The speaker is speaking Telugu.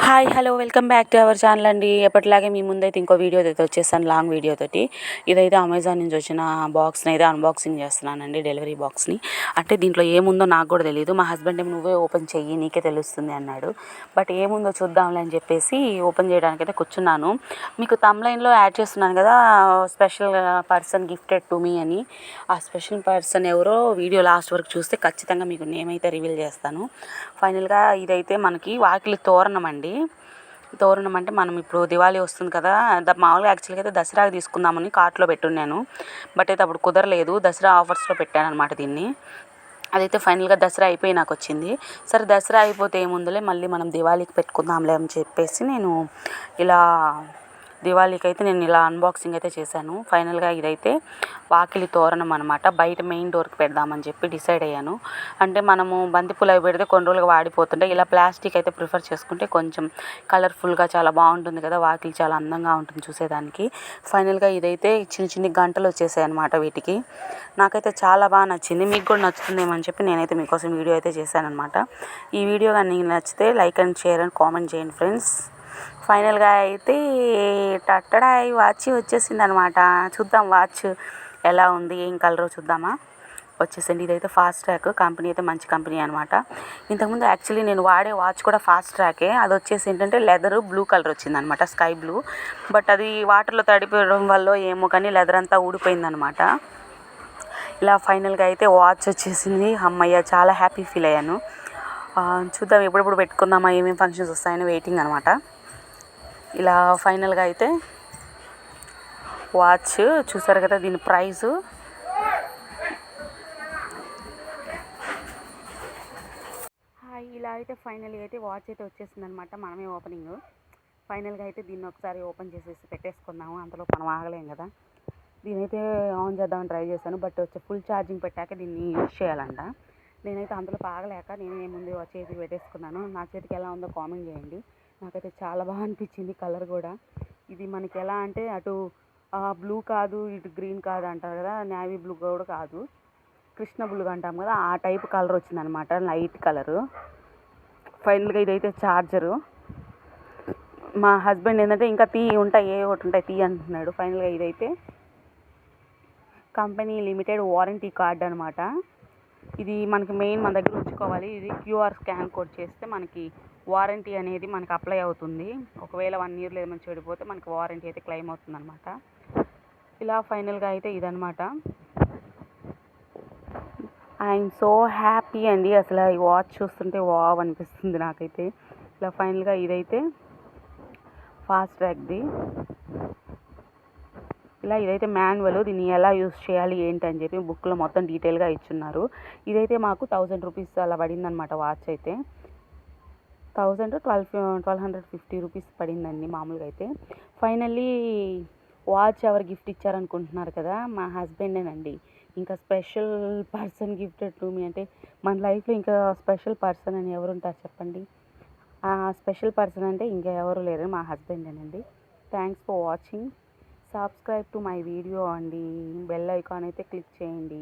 Hi hello welcome back to our channel అండి. ఎప్పటిలాగే మీ ముందైతే ఇంకో వీడియో అయితే వచ్చేసాను, లాంగ్ వీడియో తోటి. ఇదైతే అమెజాన్ నుంచి వచ్చిన బాక్స్ని అయితే అన్బాక్సింగ్ చేస్తున్నానండి, డెలివరీ బాక్స్ని. అంటే దీంట్లో ఏముందో నాకు కూడా తెలియదు. మా హస్బెండ్ ఏమో నువ్వే ఓపెన్ చెయ్యి, నీకే తెలుస్తుంది అన్నాడు. బట్ ఏముందో చూద్దాంలే అని చెప్పేసి ఓపెన్ చేయడానికి అయితే కూర్చున్నాను. మీకు తమ్లైన్లో యాడ్ చేస్తున్నాను కదా, special person gifted to me అని. ఆ స్పెషల్ పర్సన్ ఎవరో వీడియో లాస్ట్ వరకు చూస్తే ఖచ్చితంగా మీకు నేమ్ అయితే రివీల్ చేస్తాను. ఫైనల్గా ఇదైతే మనకి వాకిలి తోరణం అండి. తోరణం అంటే మనం ఇప్పుడు దివాళీ వస్తుంది కదా, మామూలుగా యాక్చువల్గా అయితే దసరాకి తీసుకుందామని కార్ట్లో పెట్టున్నాను. బట్ అయితే అప్పుడు కుదరలేదు, దసరా ఆఫర్స్లో పెట్టాను అనమాట దీన్ని. అదైతే ఫైనల్గా దసరా అయిపోయి నాకు వచ్చింది. సరే దసరా అయిపోతే ఏముందులే, మళ్ళీ మనం దివాళీకి పెట్టుకుందాంలే అని చెప్పేసి నేను ఇలా దివాళీకి అయితే నేను ఇలా అన్బాక్సింగ్ అయితే చేశాను. ఫైనల్గా ఇదైతే వాకిలి తోరణం అనమాట. బయట మెయిన్ డోర్కి పెడదామని చెప్పి డిసైడ్ అయ్యాను. అంటే మనము బంతిపూలు అవి పెడితే కొన్ని రోజులుగా వాడిపోతుంటే, ఇలా ప్లాస్టిక్ అయితే ప్రిఫర్ చేసుకుంటే కొంచెం కలర్ఫుల్గా చాలా బాగుంటుంది కదా, వాకిలి చాలా అందంగా ఉంటుంది చూసేదానికి. ఫైనల్గా ఇదైతే చిన్న చిన్న గంటలు వచ్చేసాయి అనమాట వీటికి. నాకైతే చాలా బాగా నచ్చింది, మీకు కూడా నచ్చుతుందేమో అని చెప్పి నేనైతే మీకోసం వీడియో అయితే చేశానమాట. ఈ వీడియో కానీ మీకు నచ్చితే like and share and comment చేయండి ఫ్రెండ్స్. ఫైనల్గా అయితే టట్టడా వాచ్ వచ్చేసింది అనమాట. చూద్దాం వాచ్ ఎలా ఉంది, ఏం కలరో చూద్దామా. వచ్చేసింది. ఇదైతే ఫాస్ట్ ట్రాక్ కంపెనీ, అయితే మంచి కంపెనీ అనమాట. ఇంతకుముందు యాక్చువల్లీ నేను వాడే వాచ్ కూడా ఫాస్ట్ ట్రాకే. అది వచ్చేసి ఏంటంటే లెదర్ బ్లూ కలర్ వచ్చిందనమాట, స్కై బ్లూ. బట్ అది వాటర్లో తడిపోవడం వల్ల ఏమో కానీ లెదర్ అంతా ఊడిపోయిందనమాట. ఇలా ఫైనల్గా అయితే వాచ్ వచ్చేసింది. అమ్మయ్య, చాలా హ్యాపీ ఫీల్ అయ్యాను. చూద్దాం ఎప్పుడెప్పుడు పెట్టుకుందామా, ఏమేమి ఫంక్షన్స్ వస్తాయని వెయిటింగ్ అనమాట. ఇలా ఫైనల్గా అయితే వాచ్ చూసారు కదా, దీని ప్రైజు ఇలా అయితే ఫైనల్గా అయితే వాచ్ అయితే వచ్చేసింది అనమాట. మనమే ఓపెనింగ్. ఫైనల్గా అయితే దీన్ని ఒకసారి ఓపెన్ చేసేసి పెట్టేసుకుందాము, అంతలో మనం ఆగలేం కదా. దీనైతే ఆన్ చేద్దామని ట్రై చేశాను, బట్ ఫుల్ ఛార్జింగ్ పెట్టాక దీన్ని యూజ్ చేయాలంట. నేనైతే అందులో ఆగలేక నేను ముందు చేతికి పెట్టేసుకున్నాను. నా చేతికి ఎలా ఉందో కామెంట్ చేయండి. నాకైతే చాలా బాగా అనిపించింది కలర్ కూడా. ఇది మనకి ఎలా అంటే అటు బ్లూ కాదు, ఇటు గ్రీన్ కాదు అంటారు కదా, నేవీ బ్లూ కూడా కాదు, కృష్ణ బ్లూ అంటాం కదా, ఆ టైప్ కలర్ వచ్చిందనమాట, లైట్ కలరు. ఫైనల్గా ఇదైతే ఛార్జరు. మా హస్బెండ్ ఏంటంటే ఇంకా ఉంటాయి, ఏ ఒకటి ఉంటాయి తీ అంటున్నాడు. ఫైనల్గా ఇదైతే కంపెనీ లిమిటెడ్ వారంటీ కార్డ్ అనమాట. ఇది మనకి మెయిన్ మన దగ్గర ఉంచుకోవాలి. ఇది క్యూఆర్ స్కాన్ కోడ్ చేస్తే మనకి వారంటీ అనేది మనకి అప్లై అవుతుంది. ఒకవేళ 1 ఇయర్లో ఏమైనా చెడిపోతే మనకి వారంటీ అయితే క్లెయిమ్ అవుతుంది అనమాట. ఇలా ఫైనల్గా అయితే ఇదనమాట. ఐఎమ్ సో హ్యాపీ అండి. అసలు ఈ వాచ్ చూస్తుంటే వావ్ అనిపిస్తుంది నాకైతే. ఇలా ఫైనల్గా ఇదైతే ఫాస్ట్ ట్రాక్ది. ఇలా ఇదైతే మాన్యువల్, దీన్ని ఎలా యూస్ చేయాలి ఏంటని చెప్పి బుక్లో మొత్తం డీటెయిల్గా ఇచ్చున్నారు. ఇదైతే మాకు 1000 రూపీస్ అలా పడిందనమాట. వాచ్ అయితే 1250 రూపీస్ పడిందండి మామూలుగా అయితే. ఫైనల్లీ వాచ్ ఎవరు గిఫ్ట్ ఇచ్చారనుకుంటున్నారు కదా, మా హస్బెండేనండి. ఇంకా special person gifted to me అంటే మన లైఫ్లో ఇంకా స్పెషల్ పర్సన్ అని ఎవరు ఉంటారు చెప్పండి. ఆ స్పెషల్ పర్సన్ అంటే ఇంకా ఎవరు లేరు, మా హస్బెండేనండి. Thanks for watching. Subscribe to my video అండి. బెల్ ఐకాన్ అయితే క్లిక్ చేయండి.